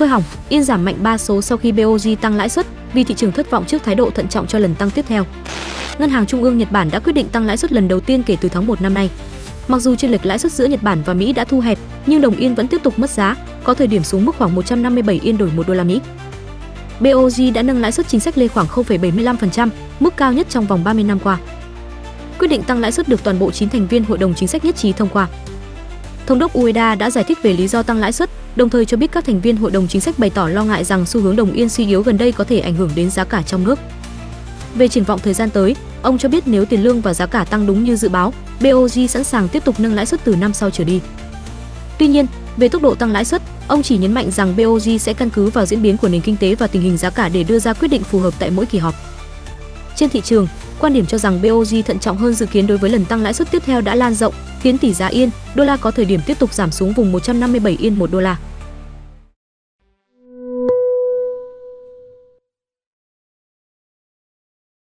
Thôi hỏng, Yên giảm mạnh 3 số sau khi BOJ tăng lãi suất vì thị trường thất vọng trước thái độ thận trọng cho lần tăng tiếp theo. Ngân hàng Trung ương Nhật Bản đã quyết định tăng lãi suất lần đầu tiên kể từ tháng 1 năm nay. Mặc dù chênh lệch lãi suất giữa Nhật Bản và Mỹ đã thu hẹp, nhưng đồng yên vẫn tiếp tục mất giá, có thời điểm xuống mức khoảng 157 Yên đổi 1 đô la Mỹ. BOJ đã nâng lãi suất chính sách lên khoảng 0,75%, mức cao nhất trong vòng 30 năm qua. Quyết định tăng lãi suất được toàn bộ 9 thành viên hội đồng chính sách nhất trí thông qua. Thống đốc Ueda đã giải thích về lý do tăng lãi suất, đồng thời cho biết các thành viên hội đồng chính sách bày tỏ lo ngại rằng xu hướng đồng yên suy yếu gần đây có thể ảnh hưởng đến giá cả trong nước. Về triển vọng thời gian tới, ông cho biết nếu tiền lương và giá cả tăng đúng như dự báo, BOJ sẵn sàng tiếp tục nâng lãi suất từ năm sau trở đi. Tuy nhiên, về tốc độ tăng lãi suất, ông chỉ nhấn mạnh rằng BOJ sẽ căn cứ vào diễn biến của nền kinh tế và tình hình giá cả để đưa ra quyết định phù hợp tại mỗi kỳ họp. Trên thị trường, quan điểm cho rằng BOJ thận trọng hơn dự kiến đối với lần tăng lãi suất tiếp theo đã lan rộng, khiến tỷ giá Yên, đô la có thời điểm tiếp tục giảm xuống vùng 157 Yên 1 đô la.